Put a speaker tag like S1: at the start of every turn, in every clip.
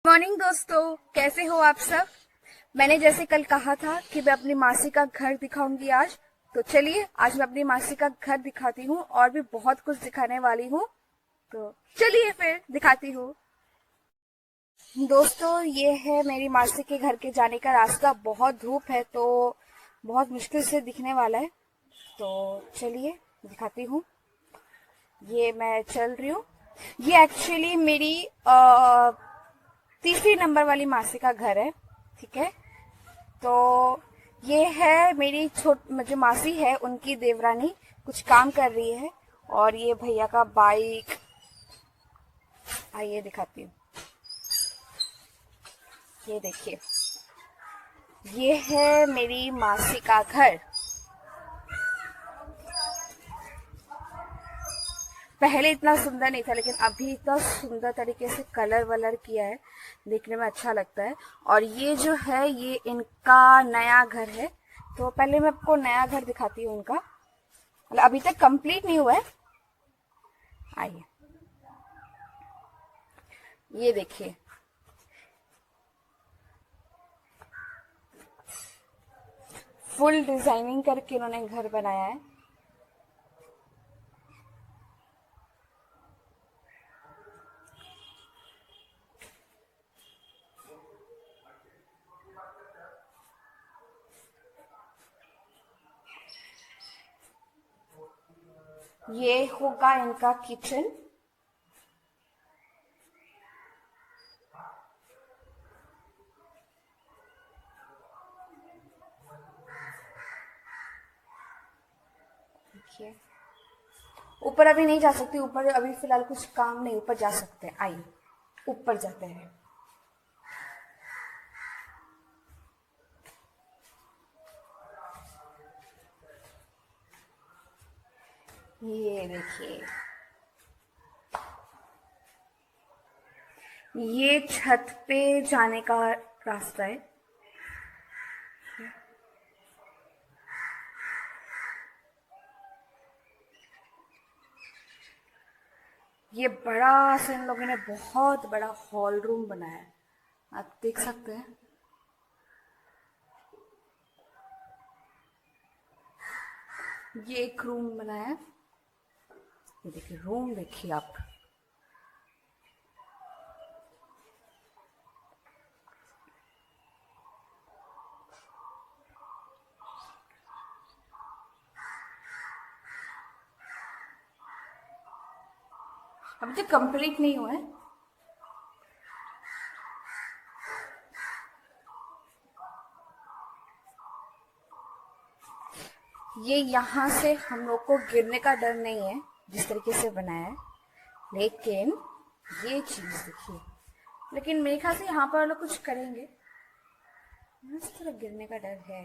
S1: Morning दोस्तों, कैसे हो आप सब। मैंने जैसे कल कहा था कि मैं अपनी मासी का घर दिखाऊंगी आज, तो चलिए आज मैं अपनी मासी का घर दिखाती हूँ और भी बहुत कुछ दिखाने वाली हूँ। तो चलिए फिर दिखाती हूँ। दोस्तों, ये है मेरी मासी के घर के जाने का रास्ता। बहुत धूप है तो बहुत मुश्किल से दिखने वाला है, तो चलिए दिखाती हूँ। ये मैं चल रही हूँ। ये एक्चुअली मेरी तीसरी नंबर वाली मासी का घर है। ठीक है, तो ये है मेरी जो मासी है उनकी देवरानी कुछ काम कर रही है। और ये भैया का बाइक, आइए दिखाती हूँ। ये देखिए, ये है मेरी मासी का घर। पहले इतना सुंदर नहीं था, लेकिन अभी इतना सुंदर तरीके से कलर वलर किया है, देखने में अच्छा लगता है। और ये जो है ये इनका नया घर है। तो पहले मैं आपको नया घर दिखाती हूँ इनका, मतलब अभी तक कंप्लीट नहीं हुआ है। आइए, ये देखिए, फुल डिजाइनिंग करके इन्होंने घर बनाया है। ये होगा इनका किचन। देखिए, ऊपर अभी नहीं जा सकती, ऊपर अभी फिलहाल कुछ काम नहीं, ऊपर जा सकते हैं। आइए ऊपर जाते हैं। ये देखिए, ये छत पे जाने का रास्ता है। ये बड़ा सा इन लोगों ने बहुत बड़ा हॉल रूम बनाया है, आप देख सकते हैं। ये एक रूम बनाया है। ये देखिए, रूम देखिए आप। अभी तक कंप्लीट नहीं हुआ है। ये यहाँ से हम लोग को गिरने का डर नहीं है जिस तरीके से बनाया है, लेकिन ये चीज देखिए। लेकिन मेरे ख्याल से यहाँ पर लोग कुछ करेंगे, इस तरह गिरने का डर है।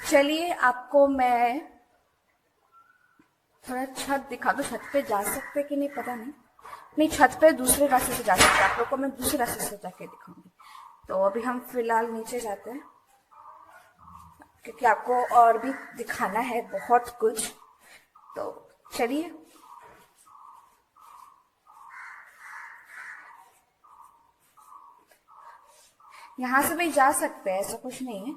S1: चलिए आपको मैं थोड़ा छत दिखा दो। छत पे जा सकते कि नहीं पता नहीं। नहीं, छत पे दूसरे रास्ते से जा सकते हैं। आप लोग को मैं दूसरे रास्ते से जाके दिखाऊंगी। तो अभी हम फिलहाल नीचे जाते हैं, क्योंकि आपको और भी दिखाना है बहुत कुछ। तो चलिए। यहाँ से भी जा सकते हैं, ऐसा कुछ नहीं है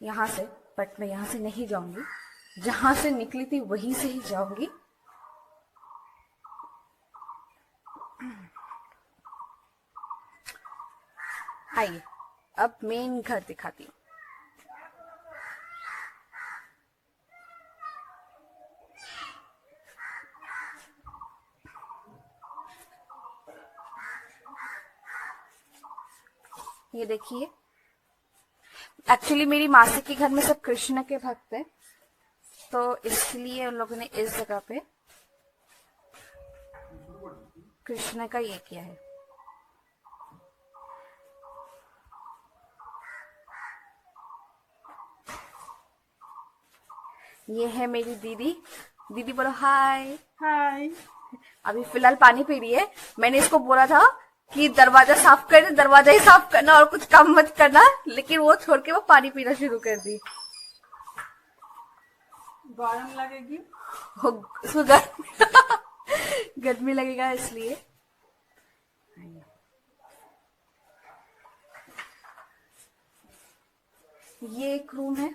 S1: यहाँ से, बट मैं यहाँ से नहीं जाऊंगी। जहां से निकली थी वहीं से ही जाऊंगी। आइए अब मेन घर दिखाती हूँ। ये देखिए, एक्चुअली मेरी मासी के घर में सब कृष्ण के भक्त हैं, तो इसलिए उन लोगों ने इस जगह पे कृष्ण का ये किया है। ये है मेरी दीदी। दीदी बोलो हाय।
S2: हाय।
S1: अभी फिलहाल पानी पी रही है। मैंने इसको बोला था कि दरवाजा साफ कर दे, दरवाजा ही साफ करना और कुछ काम मत करना, लेकिन वो छोड़ के वो पानी पीना शुरू कर दी।
S2: गरम लगेगी,
S1: उसको गर्मी गर्मी लगेगा इसलिए। ये एक रूम है।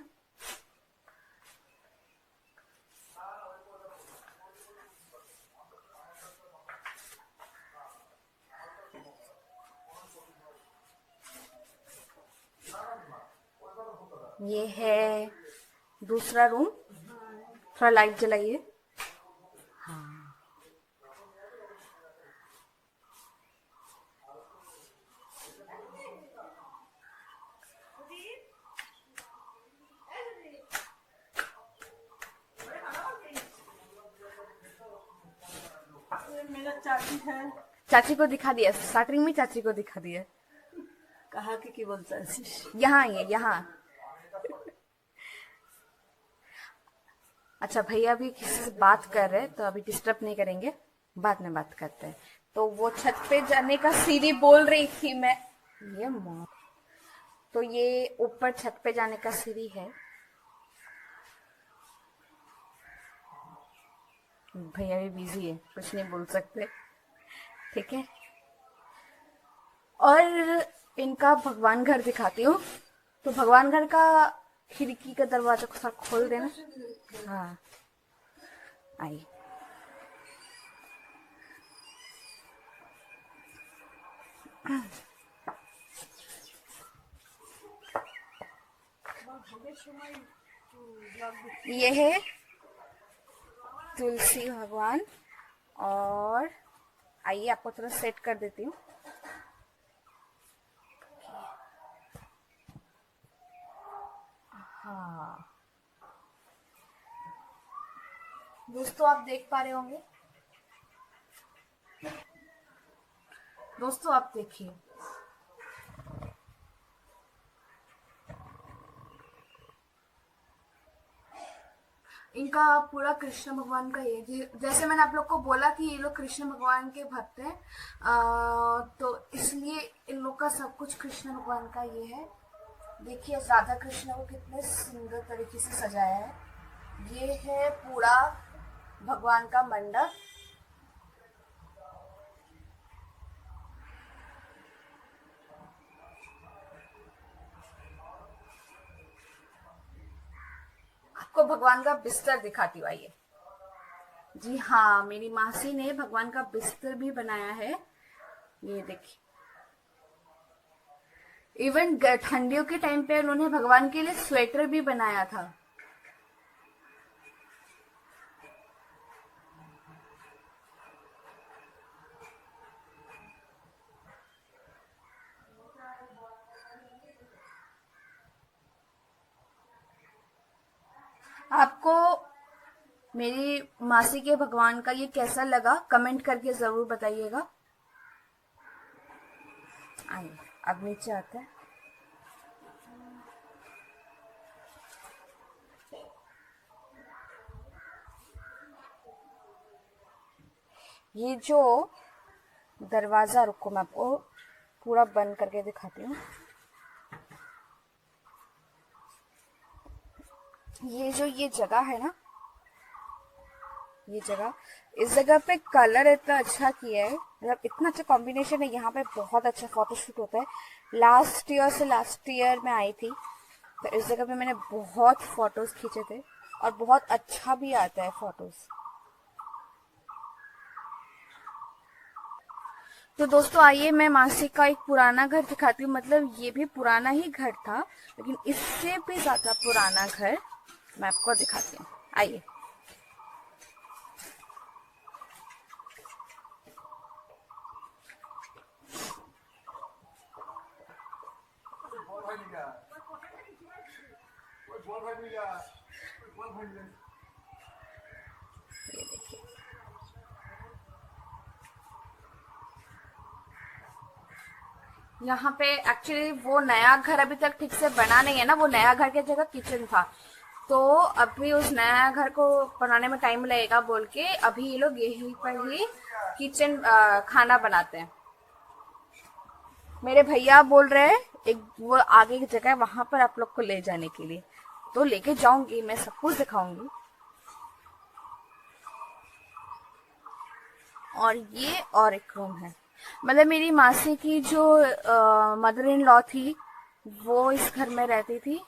S1: ये है दूसरा रूम। थोड़ा लाइट जलाइए।
S2: ये मेरा चाची है।
S1: चाची को दिखा दिया, स्टार्टिंग में चाची को दिखा दिया।
S2: कहा कि बोलता है,
S1: यहाँ ये यहाँ। अच्छा, भैया भी किसी से बात कर रहे हैं तो अभी डिस्टर्ब नहीं करेंगे, बाद में बात करते हैं। तो वो छत पे जाने का सीढ़ी बोल रही थी मैं, ये मौत। तो ये ऊपर छत पे जाने का सीढ़ी है। भैया भी बिजी है, कुछ नहीं बोल सकते, ठीक है। और इनका भगवान घर दिखाती हूँ। तो भगवान घर का खिड़की का दरवाजा को साथ खोल देना। हाँ, आई। ये है तुलसी भगवान। और आइए आपको थोड़ा सेट कर देती हूँ। हाँ दोस्तों, आप देख पा रहे होंगे। दोस्तों आप देखिए, इनका पूरा कृष्ण भगवान का ये, जैसे मैंने आप लोग को बोला कि ये लोग कृष्ण भगवान के भक्त हैं, तो इसलिए इन लोग का सब कुछ कृष्ण भगवान का ये है। देखिए राधा कृष्ण को कितने सुंदर तरीके से सजाया है। ये है पूरा भगवान का मंडप। आपको भगवान का बिस्तर दिखाती हूँ, आइए। जी हाँ, मेरी मासी ने भगवान का बिस्तर भी बनाया है, ये देखिए। इवन ठंडियों के टाइम पे उन्होंने भगवान के लिए स्वेटर भी बनाया था। आपको मेरी मासी के भगवान का ये कैसा लगा कमेंट करके जरूर बताइएगा। आइए अब नीचे आते हैं। ये जो दरवाजा, रुको मैं आपको पूरा बंद करके दिखाती हूँ। ये जो ये जगह है ना, ये जगह, इस जगह पे कलर इतना अच्छा किया है, मतलब इतना अच्छा कॉम्बिनेशन है। यहाँ पे बहुत अच्छा फोटोशूट होता है। लास्ट ईयर मैं आई थी, तो इस जगह पे मैंने बहुत फोटोज खींचे थे और बहुत अच्छा भी आता है फोटोज। तो दोस्तों आइए मैं मासी का एक पुराना घर दिखाती हूँ। मतलब ये भी पुराना ही घर था, लेकिन इससे भी ज्यादा पुराना घर मैं आपको दिखाती हूँ, आइए। ये देखिए, यहाँ पे एक्चुअली वो नया घर अभी तक ठीक से बना नहीं है ना, वो नया घर की जगह किचन था, तो अभी उस नया घर को बनाने में टाइम लगेगा बोल के अभी ये लोग यहीं पर ही किचन खाना बनाते हैं। मेरे भैया बोल रहे हैं एक वो आगे की जगह है, वहां पर आप लोग को ले जाने के लिए, तो लेके जाऊंगी, मैं सब कुछ दिखाऊंगी। और ये और एक रूम है। मतलब मेरी मासी की जो मदर इन लॉ थी वो इस घर में रहती थी,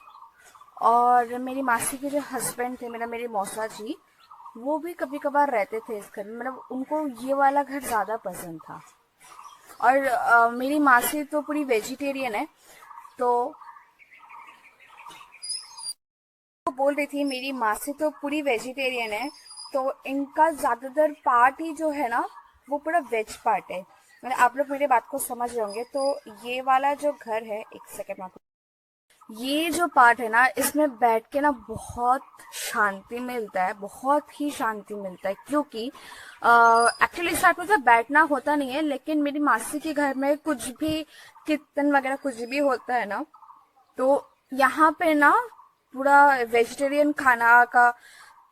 S1: और मेरी मासी के जो हस्बैंड थे, मेरी मौसा जी, वो भी कभी कभार रहते थे इस घर में। मतलब उनको ये वाला घर ज्यादा पसंद था। और मेरी मासी तो पूरी वेजिटेरियन है, तो वो बोल रही थी मेरी मासी तो पूरी वेजिटेरियन है, तो इनका ज्यादातर पार्ट ही जो है ना वो पूरा वेज पार्ट है। मतलब आप लोग मेरे बात को समझ रहे होंगे। तो ये वाला जो घर है, एक सेकेंड में आपको, ये जो पार्ट है ना, इसमें बैठ के ना बहुत शांति मिलता है, बहुत ही शांति मिलता है। क्योंकि एक्चुअली स्टार्ट में तो बैठना होता नहीं है, लेकिन मेरी मासी के घर में कुछ भी कीर्तन वगैरह कुछ भी होता है ना, तो यहाँ पे ना पूरा वेजिटेरियन खाना का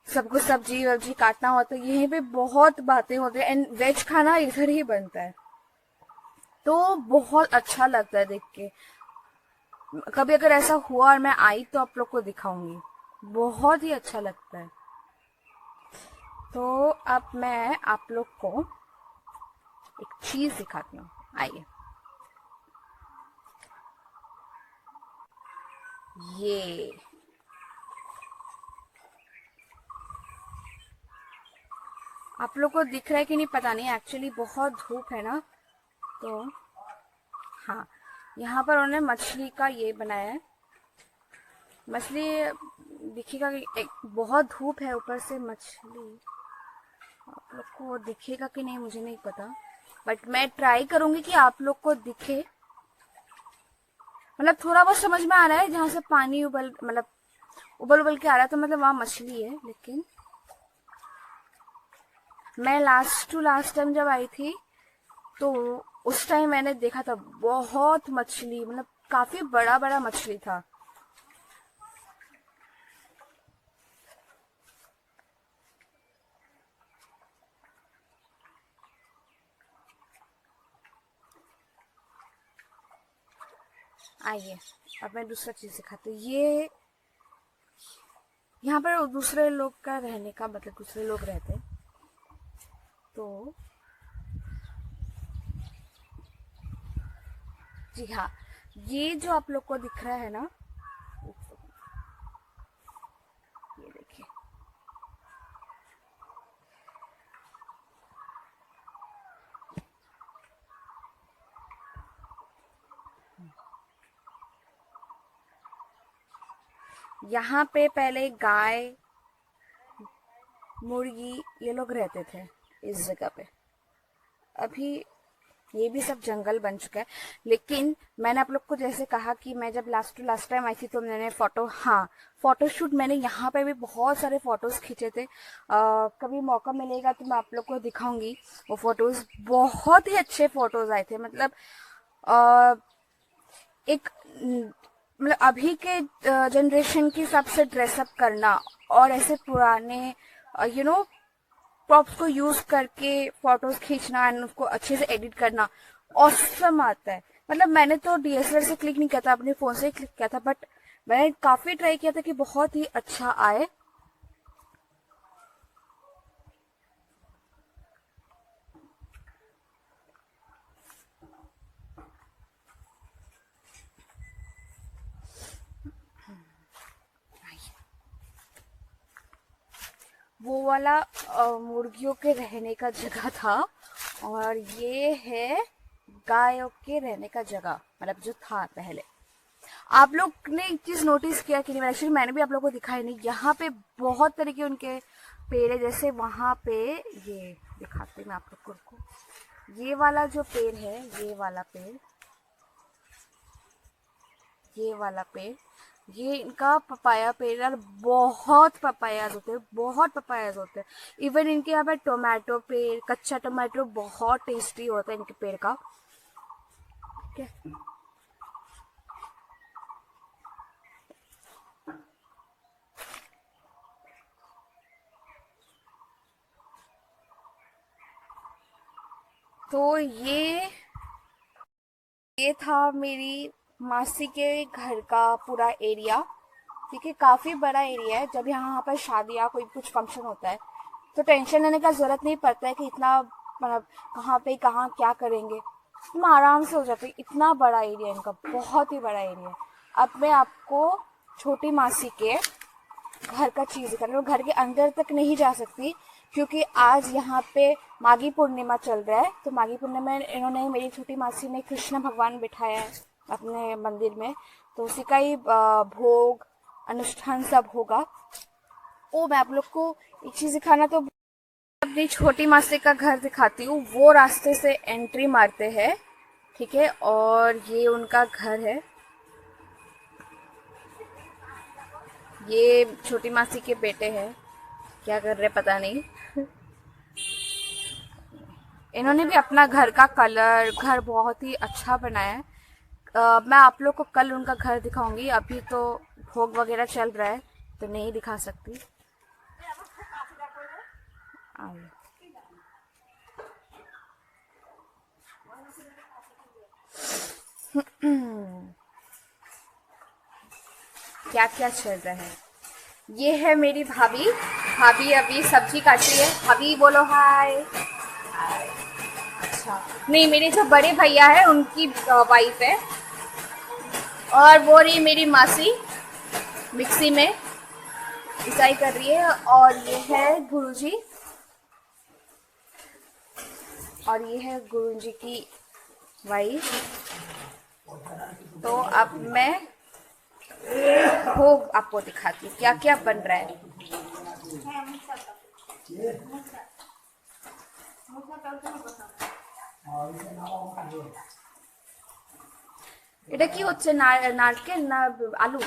S1: सब कुछ सब्जी वब्जी काटना होता है। यहीं पे बहुत बातें होती है, एंड वेज खाना इधर ही बनता है, तो बहुत अच्छा लगता है देख के। कभी अगर ऐसा हुआ और मैं आई तो आप लोग को दिखाऊंगी, बहुत ही अच्छा लगता है। तो अब मैं आप लोग को एक चीज दिखाती हूँ, आइए। ये आप लोग को दिख रहा है कि नहीं पता नहीं, एक्चुअली बहुत धूप है ना, तो हाँ, यहाँ पर उन्होंने मछली का ये बनाया है। मछली दिखेगा कि एक बहुत धूप है, ऊपर से मछली आप लोग को दिखेगा कि नहीं मुझे नहीं पता, बट मैं ट्राई करूंगी कि आप लोग को दिखे। मतलब थोड़ा बहुत समझ में आ रहा है, जहां से पानी उबल मतलब उबल उबल के आ रहा है, तो मतलब वहां मछली है। लेकिन मैं लास्ट टू लास्ट टाइम जब आई थी तो उस टाइम मैंने देखा था बहुत मछली, मतलब काफी बड़ा बड़ा मछली था। आइए अब मैं दूसरा चीज दिखाती हूँ। ये यहाँ पर दूसरे लोग का रहने का मतलब दूसरे लोग रहते हैं, तो जी हाँ, ये जो आप लोग को दिख रहा है ना, ये देखिए, यहाँ पे पहले गाय मुर्गी ये लोग रहते थे इस जगह पे। अभी ये भी सब जंगल बन चुका है। लेकिन मैंने आप लोग को जैसे कहा कि मैं जब लास्ट टाइम आई थी तो मैंने फोटो शूट मैंने यहाँ पे भी बहुत सारे फोटोज खींचे थे। कभी मौका मिलेगा तो मैं आप लोग को दिखाऊंगी वो फोटोज। बहुत ही अच्छे फोटोज आए थे। मतलब आ, एक मतलब अभी के जनरेशन के हिसाब से ड्रेसअप करना और ऐसे पुराने प्रॉप्स को यूज करके फोटोज खींचना एंड उसको अच्छे से एडिट करना ऑसम आता है। मतलब मैंने तो डीएसएलआर से क्लिक नहीं किया था, अपने फोन से क्लिक किया था, बट मैंने काफी ट्राई किया था कि बहुत ही अच्छा आए। वो वाला मुर्गियों के रहने का जगह था, और ये है गायों के रहने का जगह, मतलब जो था पहले। आप लोग ने एक चीज नोटिस किया कि नहीं, एक्चुअली मैंने भी आप लोग को दिखाई नहीं, यहाँ पे बहुत तरह के उनके पेड़ है। जैसे वहां पे ये दिखाते मैं आप लोग को, रुको। ये वाला जो पेड़ है, ये वाला पेड़, ये वाला पेड़, ये इनका पपाया पेड़ है। बहुत पपायाज होते हैं, बहुत पपायाज होते हैं। इवन इनके यहाँ पे टोमेटो पेड़, कच्चा टोमेटो बहुत टेस्टी होता है इनके पेड़ का। ठीक है, तो ये था मेरी मासी के घर का पूरा एरिया। ठीक है, काफी बड़ा एरिया है। जब यहाँ पर शादी या कोई कुछ फंक्शन होता है तो टेंशन लेने का जरूरत नहीं पड़ता है कि इतना मतलब कहाँ पे कहाँ क्या करेंगे, मैं आराम से हो जाती। इतना बड़ा एरिया इनका, बहुत ही बड़ा एरिया। अब मैं आपको छोटी मासी के घर का चीज़ दिखाना, घर के अंदर तक नहीं जा सकती क्योंकि आज यहाँ पे माघी पूर्णिमा चल रहा है। तो माघी पूर्णिमा में इन्होंने, मेरी छोटी मासी ने कृष्ण भगवान बिठाया है अपने मंदिर में, तो उसी का ही भोग अनुष्ठान सब होगा। वो मैं आप लोग को एक चीज़ दिखाना, तो अपनी छोटी मासी का घर दिखाती हूँ। वो रास्ते से एंट्री मारते हैं, ठीक है, और ये उनका घर है। ये छोटी मासी के बेटे हैं, क्या कर रहे पता नहीं। इन्होंने भी अपना घर का कलर, घर बहुत ही अच्छा बनाया है। मैं आप लोग को कल उनका घर दिखाऊंगी, अभी तो भोग वगैरह चल रहा है तो नहीं दिखा सकती। आइए। क्या क्या चल रहा है, ये है मेरी भाभी। भाभी अभी सब्जी काटी है। भाभी बोलो हाय। अच्छा, नहीं, मेरे जो बड़े भैया है उनकी वाइफ है। और वो रही मेरी मासी, मिक्सी में पिसाई कर रही है। और ये है गुरुजी, और ये है गुरुजी की वाइफ। तो अब मैं भोग आपको दिखाती हूँ क्या क्या बन रहा है। এটা কি হচ্ছে, नारकेल ना आलू?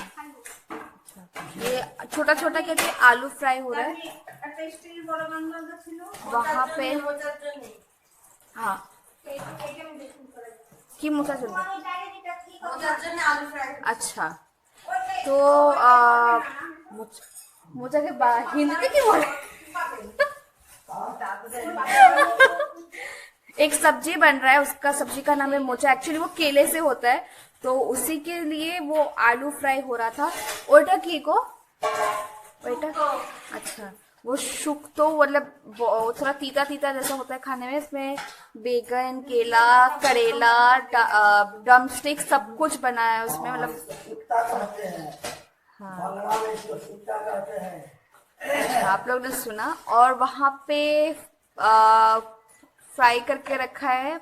S1: ये छोटा छोटा कहते हैं आलू फ्राई हो रहा है वहां पे। हाँ, কি মোচার জন্য? अच्छा, तो মোচা के हिंदी की बोले एक सब्जी बन रहा है, उसका सब्जी का नाम है मोचा। एक्चुअली वो केले से होता है, तो उसी के लिए वो आलू फ्राई हो रहा था। ओटा की को ओटा, अच्छा, वो शुक्तो मतलब थोड़ा तीता तीता जैसा होता है खाने में। इसमें बेगन, केला, करेला, ड्रम स्टिक सब कुछ बना है उसमें, मतलब आप लोग ने सुना। और वहाँ पे फ्राई करके रखा है,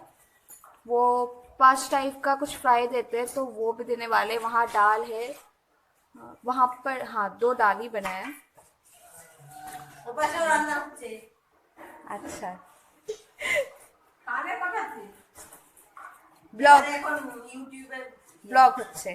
S1: वो 5 टाइप का कुछ फ्राई देते हैं, तो वो भी देने वाले। वहाँ दाल है, वहाँ पर हाँ 2 दाल ही बनाया। अच्छा, ব্লগ ব্লগ হচ্ছে।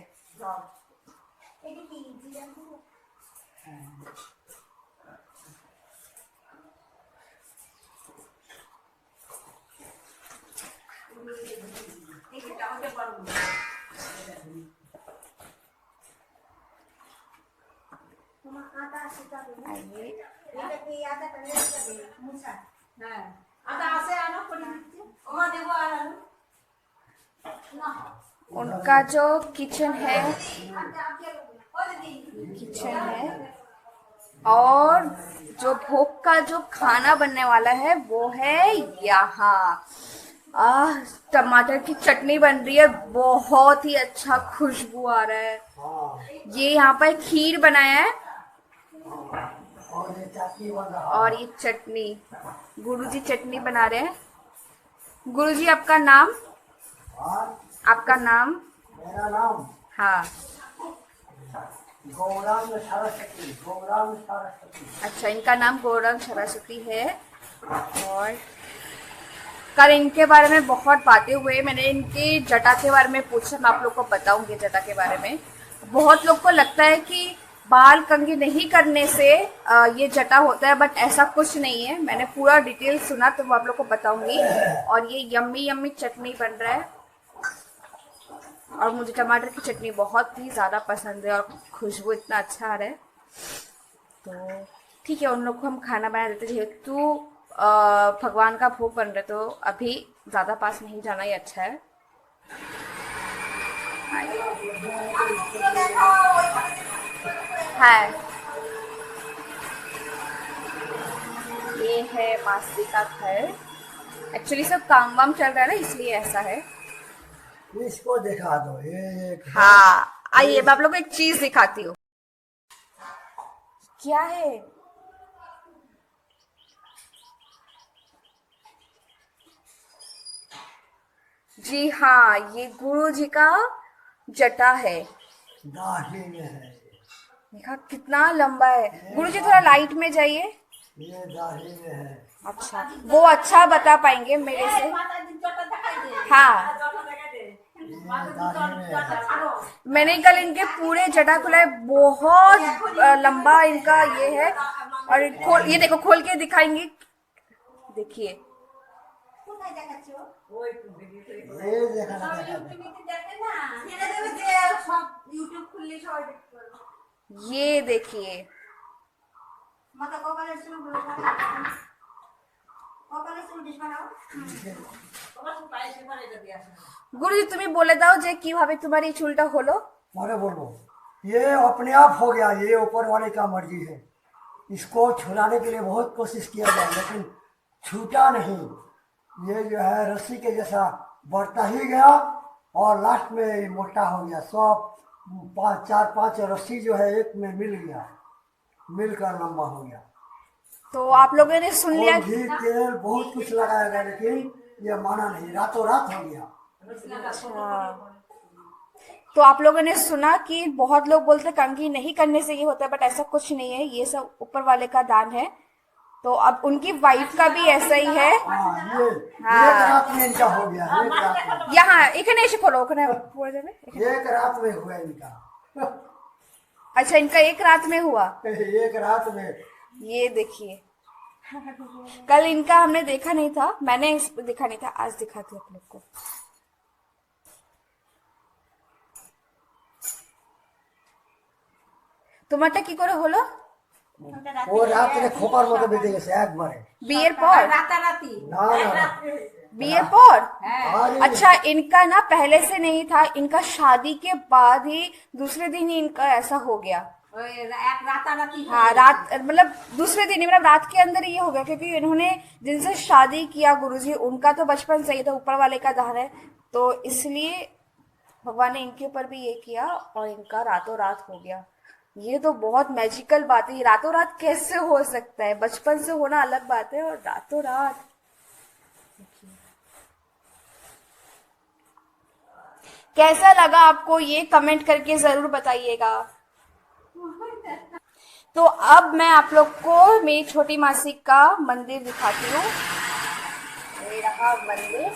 S1: उनका जो किचन है, और जो भोग का जो खाना बनने वाला है वो है यहाँ। टमाटर की चटनी बन रही है, बहुत ही अच्छा खुशबू आ रहा है। ये यहाँ पर खीर बनाया है और ये चटनी, गुरुजी चटनी बना रहे हैं। गुरुजी आपका नाम? आपका नाम?
S3: मेरा नाम
S1: हाँ,
S3: गौरांग सरस्वती, गौरांग सरस्वती।
S1: अच्छा, इनका नाम गौरांग सरस्वती है। और कल इनके बारे में बहुत बातें हुए। मैंने इनके जटा के बारे में पूछा, मैं आप लोग को बताऊंगी जटा के बारे में। बहुत लोग को लगता है कि बाल कंघी नहीं करने से ये जटा होता है, बट ऐसा कुछ नहीं है। मैंने पूरा डिटेल सुना, तो वो आप लोग को बताऊंगी। और ये यम्मी यम्मी चटनी बन रहा है, और मुझे टमाटर की चटनी बहुत ही ज़्यादा पसंद है, और खुशबू इतना अच्छा आ रहा है। तो ठीक है, उन लोग को हम खाना बना देते, जेहेतु भगवान का भोग बन रहा है, तो अभी ज़्यादा पास नहीं जाना ही अच्छा है। है, ये है मासी का घर। एक्चुअली सब काम वाम चल रहा है ना, इसलिए ऐसा है।
S3: इसको दिखा दो, ये एक
S1: हाँ, आइए मैं आप लोग को एक चीज दिखाती हूँ। क्या है? जी हाँ, ये गुरु जी का जटा है।
S3: दाढ़ी में है,
S1: देखा कितना लंबा है। गुरु जी थोड़ा लाइट में जाइए।
S3: ये दाढ़ी में है।
S1: अच्छा, वो अच्छा बता पाएंगे मेरे से। हाँ,
S3: ये दाढ़ी में है।
S1: मैंने कल इनके पूरे जटा खुला है, बहुत लंबा इनका ये है। और ये देखो, खोल के दिखाएंगे, देखिए।
S3: ये देखा ना,
S1: ये देखिए, गुरुजी তুমি বলে দাও যে কিভাবে তোমার এই চুলটা হলো।
S3: मारे बोलो, ये अपने आप हो गया, ये ऊपर वाले का मर्जी है। इसको छुड़ाने के लिए बहुत कोशिश किया गया, लेकिन छूटा नहीं। ये जो है रस्सी के जैसा बढ़ता ही गया और लास्ट में ये मोटा हो गया। सब 4-5 रस्सी जो है एक में मिल गया, मिलकर लंबा हो गया।
S1: तो आप लोगों ने सुन लिया।
S3: और घी तेल बहुत कुछ लगाया गया, लेकिन ये माना नहीं, रातों रात हो गया।
S1: अच्छा, तो आप लोगों ने सुना कि बहुत लोग बोलते हैं कंघी नहीं करने से ये होता है, बट ऐसा कुछ नहीं है, ये सब ऊपर वाले का दान है। तो अब उनकी वाइफ का भी ऐसा ही है।
S3: हाँ, ये एक रात में इनका हो गया, एक रात में।
S1: यहाँ এখানে এসে खोलो, ওখানে পড়ে যাবে।
S3: एक रात में हुआ इनका।
S1: अच्छा, इनका एक रात में हुआ।
S3: एक रात में।
S1: ये देखिए, कल इनका हमने देखा नहीं था, मैंने देखा नहीं था, आज दिखाती हूँ आप लोग को। তোমারটা কি করে হলো?
S3: ও রাত্রে খোপার মতো বেঁধে গেছে একবারে।
S1: বিয়ের পর?
S2: রাতারাতি।
S3: না না,
S1: বিয়ের পর?
S3: আরে
S1: अच्छा, इनका ना पहले से नहीं था, इनका शादी के बाद ही दूसरे दिन ही इनका ऐसा हो गया।
S2: এক রাতারাতি।
S1: हाँ, रात मतलब दूसरे दिन ही, मतलब रात के अंदर ये हो गया, क्योंकि इन्होंने जिनसे शादी किया गुरुजी, उनका तो बचपन से ही था, ऊपर वाले का दान है, तो इसलिए भगवान ने इनके ऊपर भी ये किया और इनका रातों रात हो गया। ये तो बहुत मैजिकल बात है। ये रातों रात कैसे हो सकता है? बचपन से होना अलग बात है, और रातों रात। कैसा लगा आपको ये कमेंट करके जरूर बताइएगा। तो अब मैं आप लोग को मेरी छोटी मासी का मंदिर दिखाती हूँ। ये रहा मंदिर।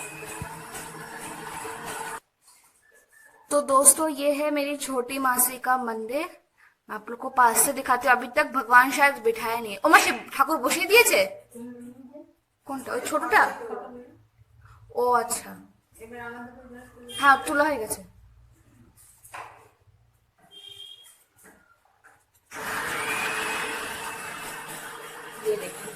S1: तो दोस्तों, ये है मेरी छोटी मासी का मंदिर। मैं आप लोग को पास से दिखाती हूँ। अभी तक भगवान शायद बिठाया नहीं। ओ मासी, ठाकुर बसिए दिए কোনটা? ওই ছোটটা? ও আচ্ছা, হ্যাঁ তোলা হয়ে গেছে। ये देखिए,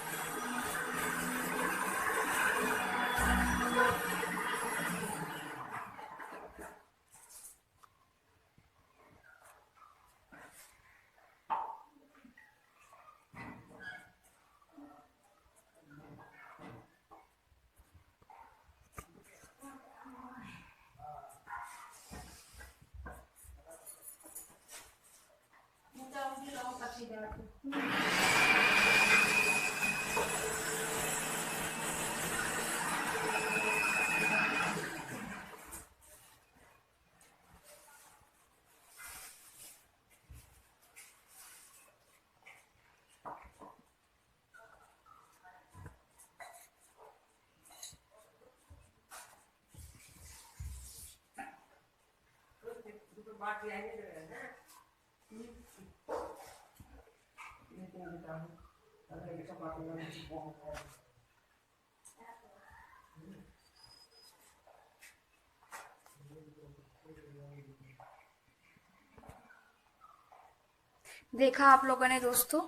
S1: देखा आप लोगों ने दोस्तों।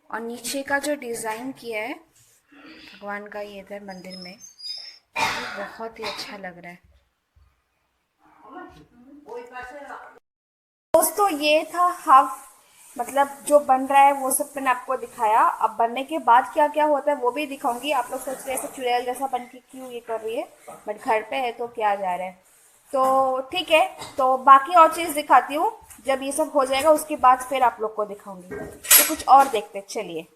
S1: और नीचे का जो डिजाइन किया है भगवान का, ये इधर मंदिर में, ये बहुत ही अच्छा लग रहा है दोस्तों। ये था हाफ मतलब जो बन रहा है वो सब मैंने आपको दिखाया। अब बनने के बाद क्या क्या होता है वो भी दिखाऊंगी। आप लोग सोच रहे हैं ऐसे चुड़ैल जैसा बन के क्यों ये कर रही है, बट घर पे है तो क्या जा रहा है। तो ठीक है, तो बाकी और चीज़ दिखाती हूँ। जब ये सब हो जाएगा उसके बाद फिर आप लोग को दिखाऊंगी। तो कुछ और देखते चलिए।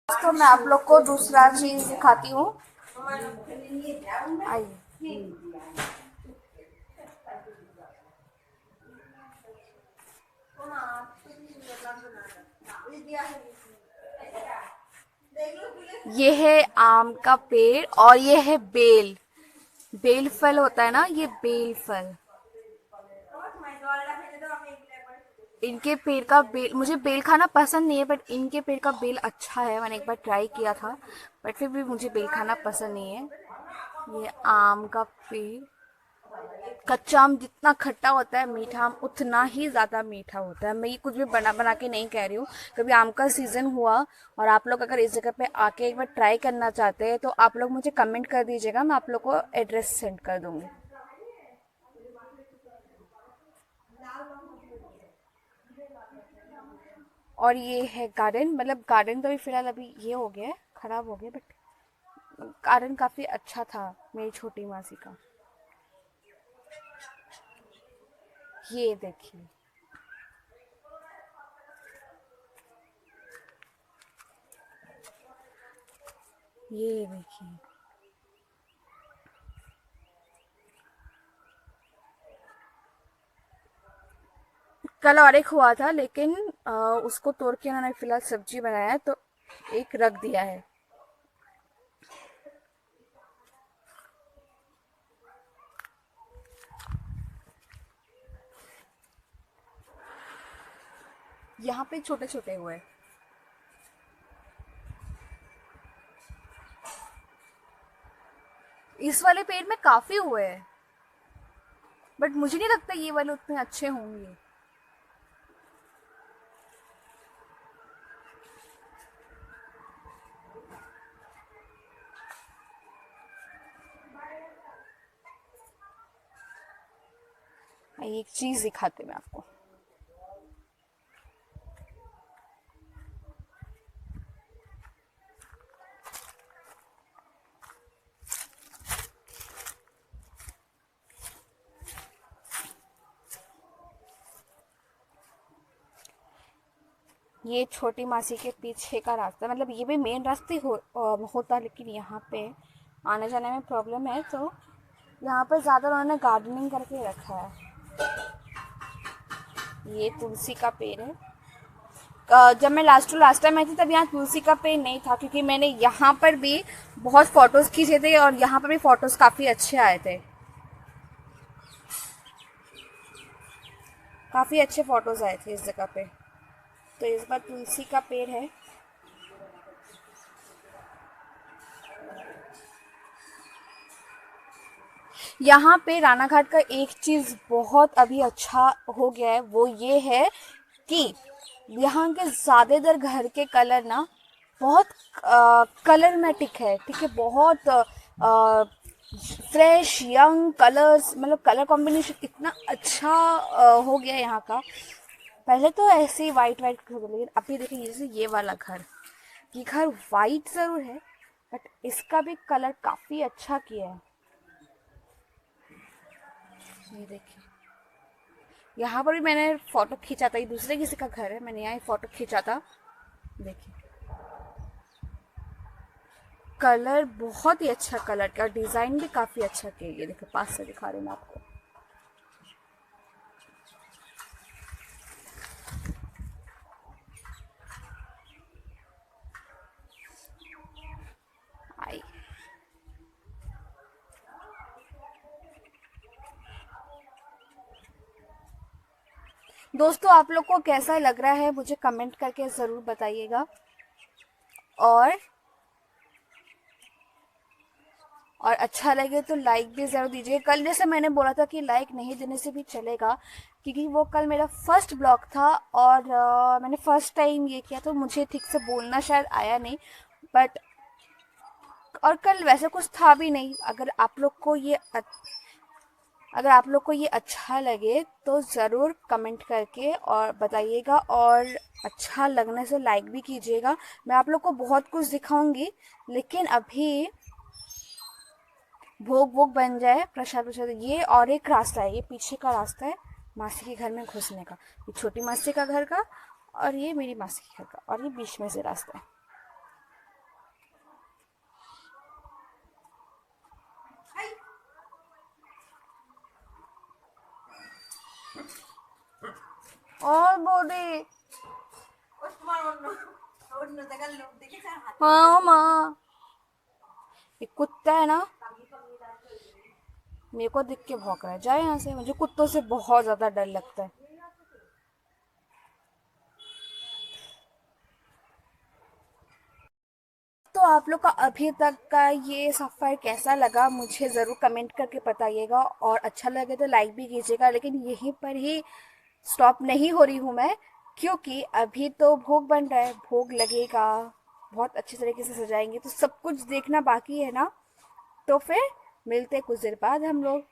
S1: तो मैं आप लोग को दूसरा चीज़ दिखाती हूँ। आइए, ये है आम का पेड़ और ये है बेल। बेल फल होता है ना, ये बेल फल। इनके पेड़ का बेल, मुझे बेल खाना पसंद नहीं है बट इनके पेड़ का बेल अच्छा है। मैंने एक बार ट्राई किया था बट फिर भी मुझे बेल खाना पसंद नहीं है। ये आम का पेड़। कच्चा आम जितना खट्टा होता है, मीठा आम उतना ही ज़्यादा मीठा होता है। मैं ये कुछ भी बना बना के नहीं कह रही हूँ। कभी आम का सीज़न हुआ और आप लोग अगर इस जगह पे आके एक बार ट्राई करना चाहते हैं तो आप लोग मुझे कमेंट कर दीजिएगा, मैं आप लोग को एड्रेस सेंड कर दूँगी। और ये है गार्डन। मतलब गार्डन तो अभी फ़िलहाल अभी ये हो गया है, ख़राब हो गया, बट गार्डन काफ़ी अच्छा था मेरी छोटी मासी का। ये देखिए, ये देखिए। कल और एक हुआ था लेकिन उसको तोड़ के उन्होंने फिलहाल सब्जी बनाया है, तो एक रख दिया है। यहाँ पे छोटे छोटे हुए हैं। इस वाले पेड़ में काफी हुए हैं बट मुझे नहीं लगता ये वाले उतने अच्छे होंगे। एक चीज दिखाते मैं आपको। ये छोटी मासी के पीछे का रास्ता, मतलब ये भी मेन रास्ते होता, लेकिन यहाँ पे आने जाने में प्रॉब्लम है, तो यहाँ पर ज़्यादा उन्होंने गार्डनिंग करके रखा है। ये तुलसी का पेड़ है। जब मैं लास्ट टाइम आई थी तब यहाँ तुलसी का पेड़ नहीं था, क्योंकि मैंने यहाँ पर भी बहुत फोटोज खींचे थे और यहाँ पर भी फोटोज काफ़ी अच्छे आए थे। काफ़ी अच्छे फोटोज आए थे इस जगह पे। तो इस बार तुलसी का पेड़ है। यहाँ पे रानाघाट का एक चीज़ बहुत अभी अच्छा हो गया है, वो ये है कि यहाँ के ज़्यादातर घर के कलर ना बहुत कलरमेटिक है, ठीक है। बहुत फ्रेश यंग कलर्स, मतलब कलर कॉम्बिनेशन इतना अच्छा हो गया है यहाँ का। पहले तो ऐसे ही वाइट वाइट, लेकिन अभी देखिए जैसे ये वाला घर, ये घर वाइट ज़रूर है बट इसका भी कलर काफ़ी अच्छा किया है। ये देखिए, यहाँ पर भी मैंने फोटो खींचा था। ये दूसरे किसी का घर है, मैंने यहाँ फोटो खींचा था। देखिए कलर बहुत ही अच्छा कलर का, डिजाइन भी काफी अच्छा किया। ये देखिए पास से दिखा रही हूँ मैं आपको। आई दोस्तों, आप लोग को कैसा लग रहा है मुझे कमेंट करके ज़रूर बताइएगा। और अच्छा लगे तो लाइक भी ज़रूर दीजिए। कल जैसे मैंने बोला था कि लाइक नहीं देने से भी चलेगा, क्योंकि वो कल मेरा फर्स्ट ब्लॉग था और मैंने फर्स्ट टाइम ये किया, तो मुझे ठीक से बोलना शायद आया नहीं। बट और कल वैसे कुछ था भी नहीं। अगर आप लोग को ये अच्छा लगे तो ज़रूर कमेंट करके और बताइएगा। और अच्छा लगने से लाइक भी कीजिएगा। मैं आप लोग को बहुत कुछ दिखाऊंगी, लेकिन अभी भोग वोग बन जाए, प्रसाद प्रसाद। ये और एक रास्ता है, ये पीछे का रास्ता है मासी के घर में घुसने का। ये छोटी मासी का घर का, और ये मेरी मासी के घर का, और ये बीच में से रास्ता है। और बोले हाँ माँ, ये कुत्ता है ना, मेरे को देख के भौंक रहा है। जाए यहाँ से, मुझे कुत्तों से बहुत ज्यादा डर लगता है। तो आप लोग का अभी तक का ये सफ़र कैसा लगा, मुझे ज़रूर कमेंट करके बताइएगा, और अच्छा लगे तो लाइक भी कीजिएगा। लेकिन यहीं पर ही स्टॉप नहीं हो रही हूँ मैं, क्योंकि अभी तो भोग बन रहा है, भोग लगेगा, बहुत अच्छे तरीके से सजाएंगे, तो सब कुछ देखना बाकी है ना। तो फिर मिलते हैं कुछ देर बाद हम लोग।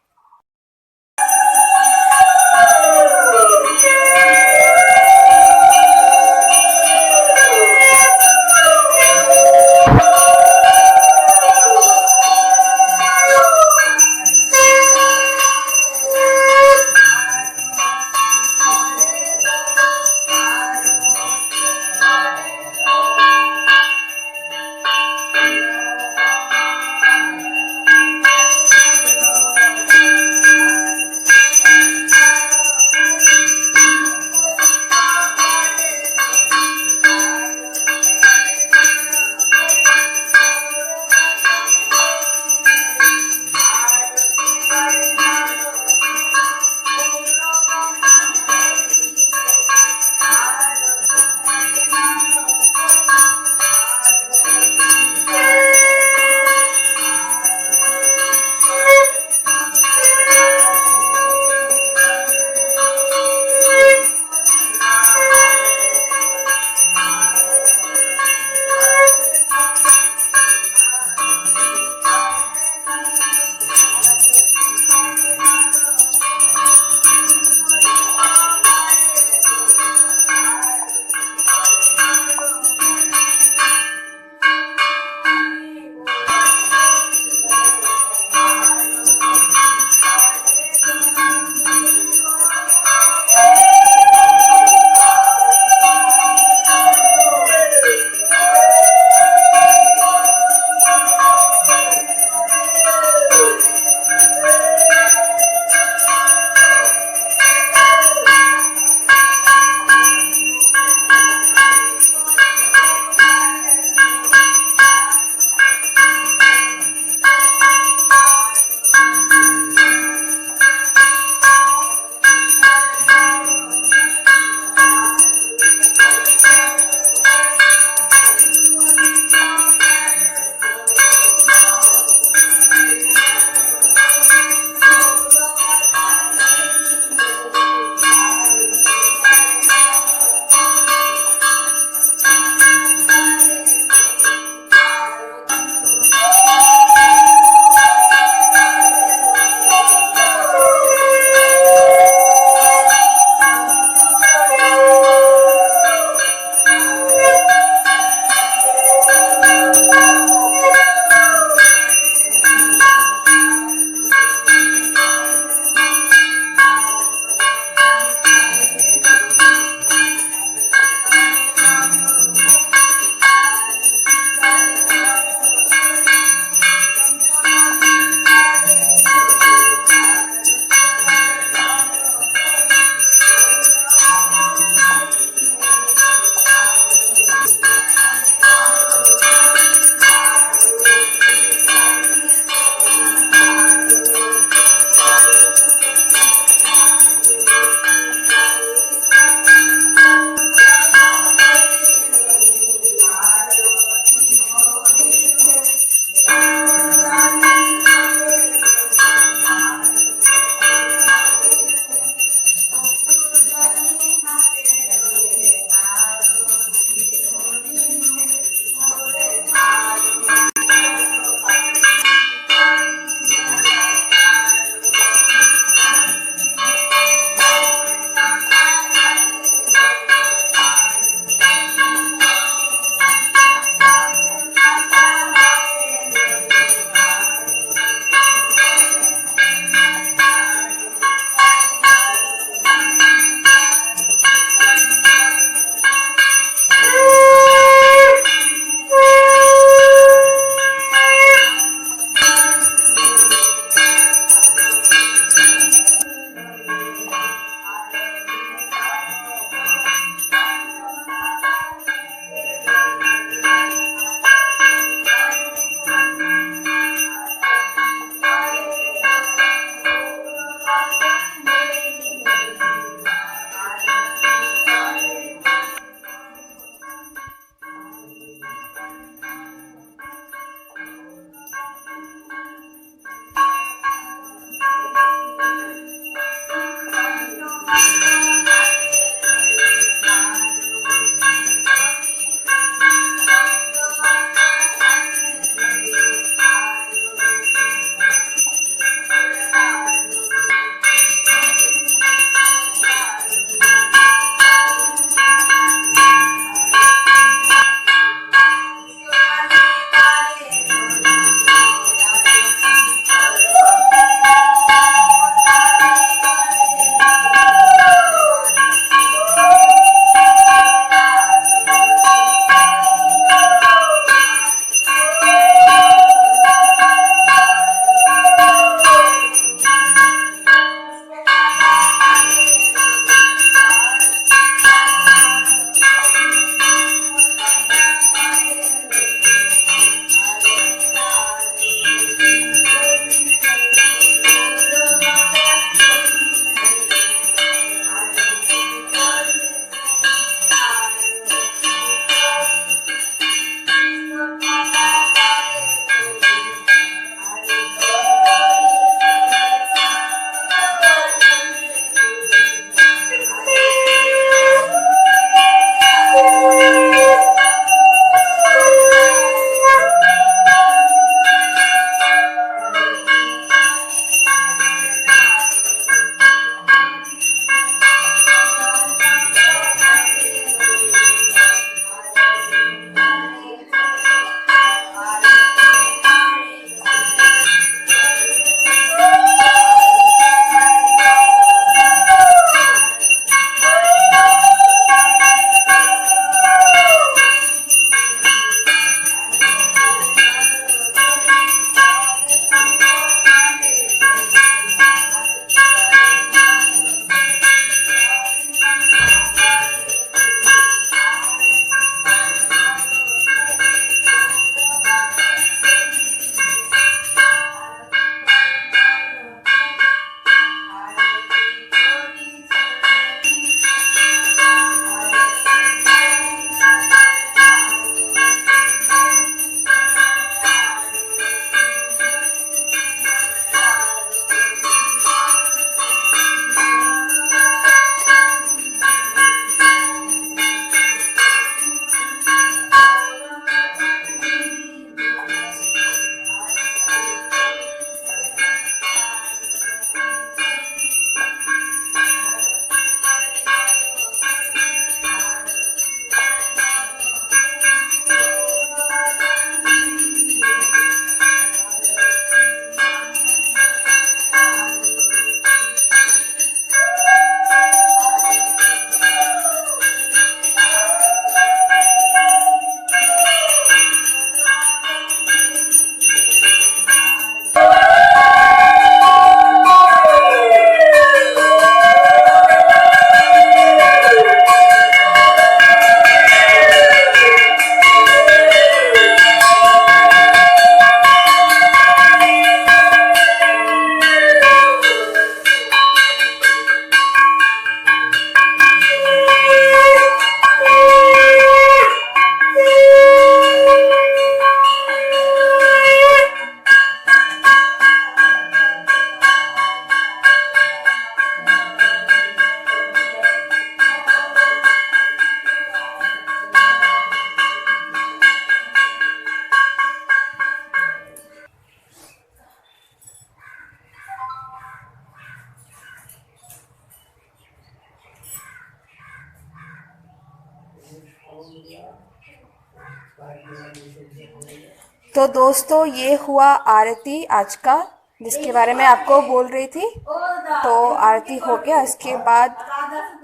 S1: तो दोस्तों ये हुआ आरती आज का, जिसके बारे में आपको बोल रही थी। तो आरती हो गया, इसके बाद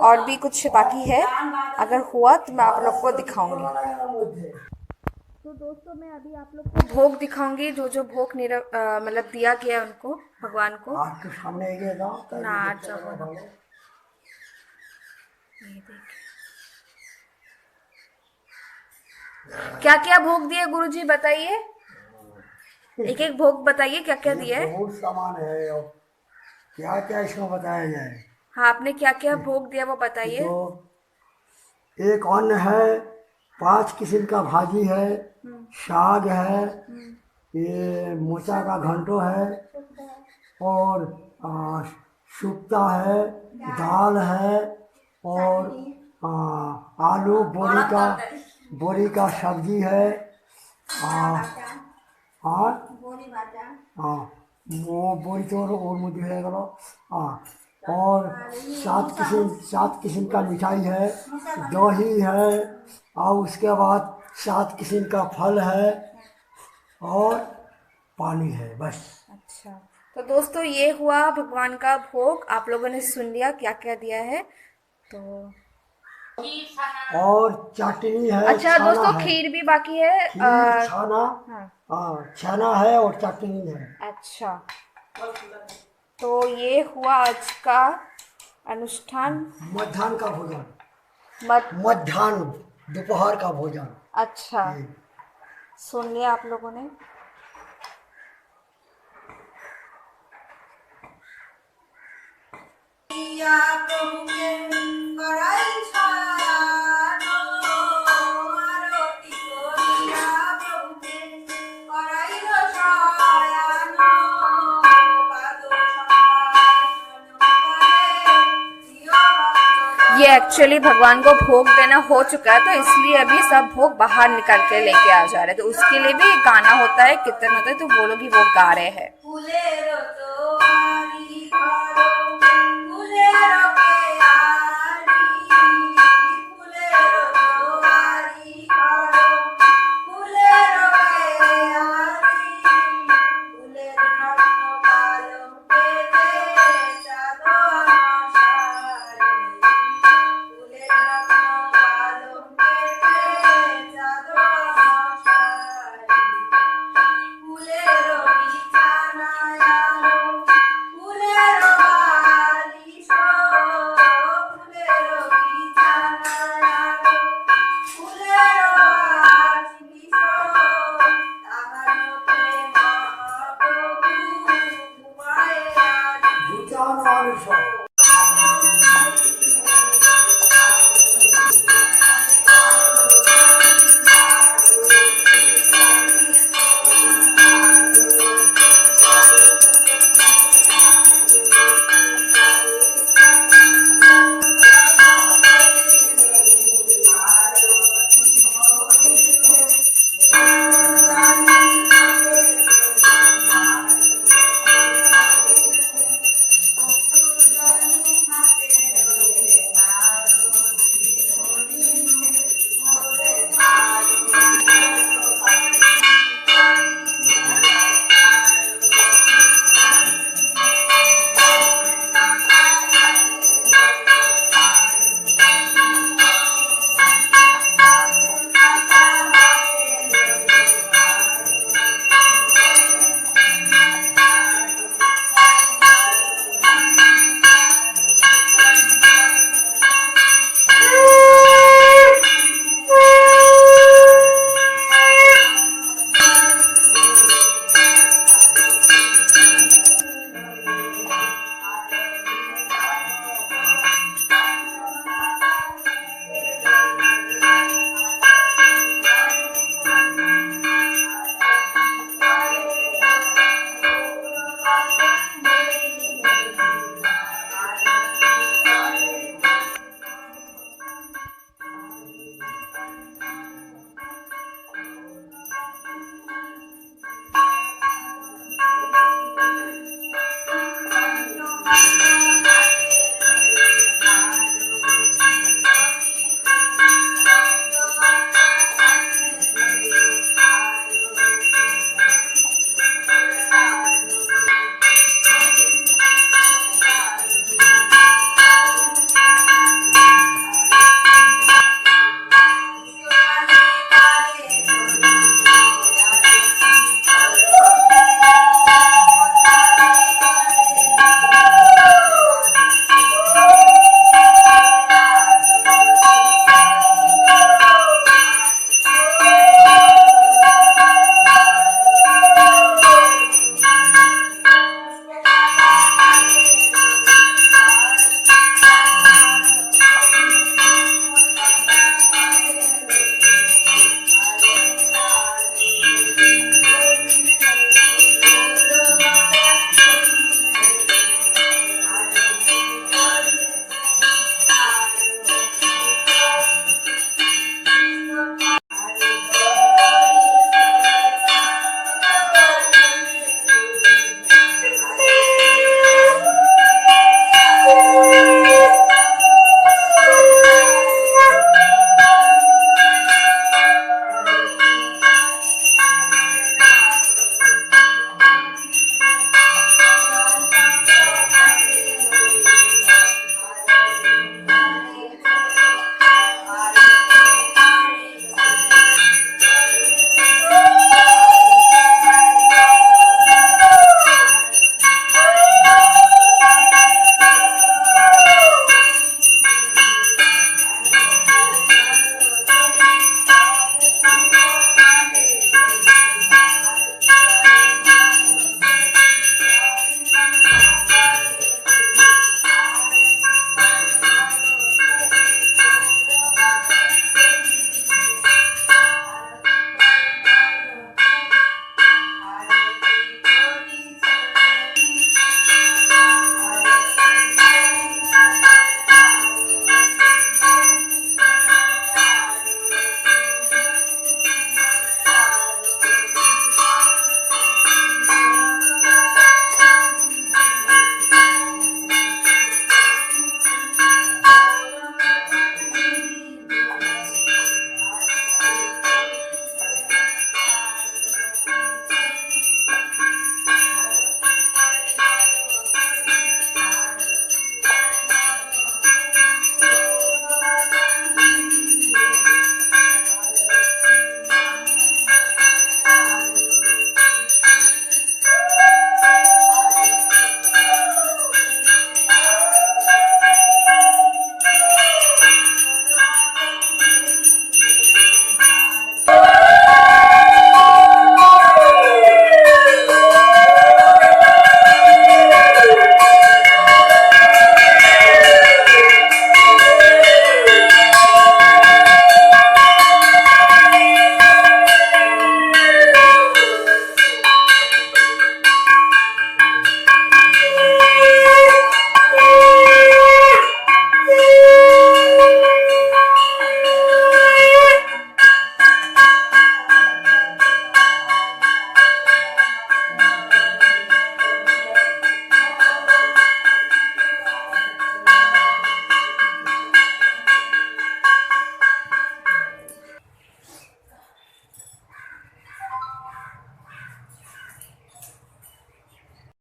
S1: और भी कुछ बाकी है, अगर हुआ तो मैं आप लोग को दिखाऊंगी। तो दोस्तों मैं अभी आप लोग को भोग दिखाऊंगी, जो जो भोग मतलब दिया गया है उनको, भगवान को।
S3: आपके सामने ये गाँव
S1: ना जाओ। ये देखिए क्या क्या भोग दिए गुरुजी, बताइए। एक एक भोग बताइए क्या क्या दिया है।
S3: बहुत सामान है और क्या क्या इसमें बताया जाए।
S1: हाँ, आपने क्या क्या भोग दिया वो बताइए।
S3: तो एक अन्न है, 5 किस्म का भाजी है, साग है, ये मोचा का घंटो है, और सुक्ता है, दाल है, और आलू बोरी का सब्जी है। हाँ हाँ, वो बोरी तो और मुझे है गलो। हाँ, और 7 किस्म का मिठाई है, दही है, और उसके बाद 7 किस्म का फल है और पानी है, बस।
S1: अच्छा, तो दोस्तों ये हुआ भगवान का भोग, आप लोगों ने सुन लिया क्या क्या दिया है। तो
S3: और चटनी है।
S1: अच्छा
S3: छाना
S1: दोस्तों,
S3: है,
S1: खीर भी बाकी है।
S3: खीर, छाना,
S1: हाँ।
S3: छाना है और चटनी है।
S1: अच्छा, तो ये हुआ आज का अनुष्ठान।
S3: मध्याह्न का भोजन,
S1: मत
S3: मध्याह्न दोपहर का भोजन।
S1: अच्छा,
S3: ये
S1: सुन लिया आप लोगों ने। ये एक्चुअली भगवान को भोग देना हो चुका है, तो इसलिए अभी सब भोग बाहर निकाल के लेके आ जा रहे हैं। तो उसके लिए भी गाना होता है, कीर्तन होता है, तो वो लोग ही वो गा रहे हैं।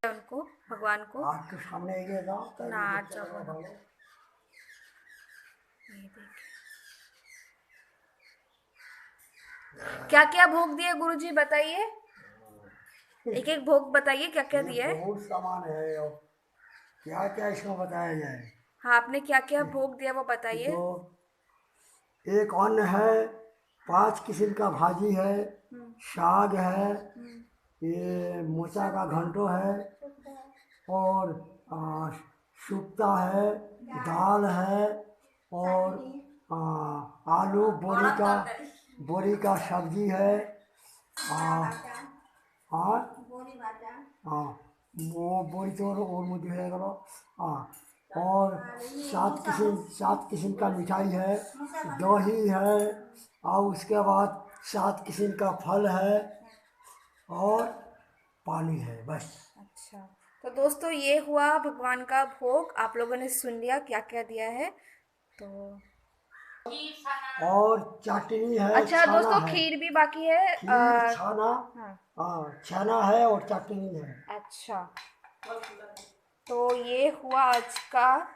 S1: उनको भगवान को
S3: आग के सामने ये जाओ तो
S1: ना
S3: ये
S1: आज जाओ ना।
S3: देखो।
S1: ये देखिए क्या क्या भोग दिए गुरुजी, बताइए, एक एक भोग बताइए क्या क्या
S3: ये
S1: दिया है।
S3: बहुत सामान है और क्या क्या इसमें बताया जाए।
S1: हाँ, आपने क्या क्या भोग दिया वो बताइए।
S3: तो एक अन्न है, 5 किस्म का भाजी है, साग है, ये मोचा का घंटो है, और शुक्ता है, दाल है, और आलू बोरी का सब्जी है। हाँ हाँ, वो बोरी तो और मुझे है करो। हाँ, और 7 किस्म का मिठाई है, दही है, और उसके बाद 7 किस्म का फल है, और पानी है, बस।
S1: अच्छा, तो दोस्तों ये हुआ भगवान का भोग, आप लोगों ने सुन लिया क्या क्या दिया है। तो
S3: और चटनी है,
S1: अच्छा
S3: छाना
S1: दोस्तों,
S3: है,
S1: खीर भी बाकी है।
S3: खीर, छाना,
S1: हाँ,
S3: हाँ, छाना है और चटनी है।
S1: अच्छा, तो ये हुआ आज का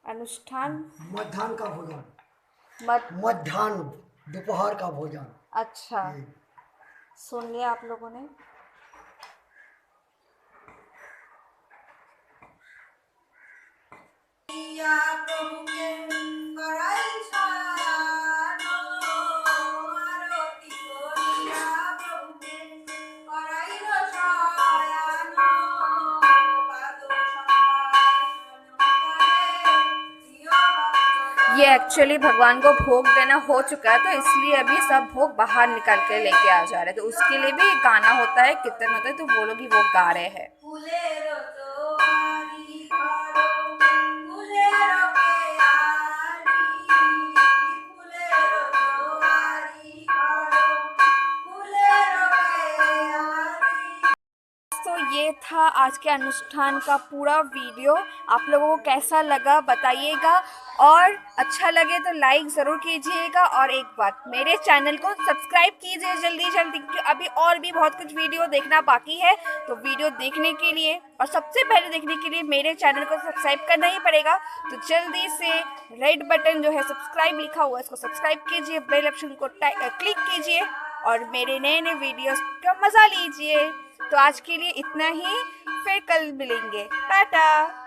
S1: अनुष्ठान।
S3: मध्याह्न का भोजन,
S1: मत
S3: मध्याह्न, दोपहर का भोजन।
S1: अच्छा,
S3: ये
S1: सुन लिया आप लोगों ने। ये एक्चुअली भगवान को भोग देना हो चुका है, तो इसलिए अभी सब भोग बाहर निकाल के लेके आ जा रहे हैं। तो उसके लिए भी गाना होता है, कीर्तन होता है, तो वो लोग ही वो गा रहे हैं। तो ये था आज के अनुष्ठान का पूरा वीडियो। आप लोगों को कैसा लगा बताइएगा, और अच्छा लगे तो लाइक ज़रूर कीजिएगा। और एक बात, मेरे चैनल को सब्सक्राइब कीजिए जल्दी जल्दी, क्योंकि अभी और भी बहुत कुछ वीडियो देखना बाकी है। तो वीडियो देखने के लिए और सबसे पहले देखने के लिए मेरे चैनल को सब्सक्राइब करना ही पड़ेगा। तो जल्दी से रेड बटन जो है सब्सक्राइब लिखा हुआ है, इसको सब्सक्राइब कीजिए, बेल ऑप्शन को क्लिक कीजिए, और मेरे नए नए वीडियोस का मज़ा लीजिए। तो आज के लिए इतना ही, फिर कल मिलेंगे, टाटा।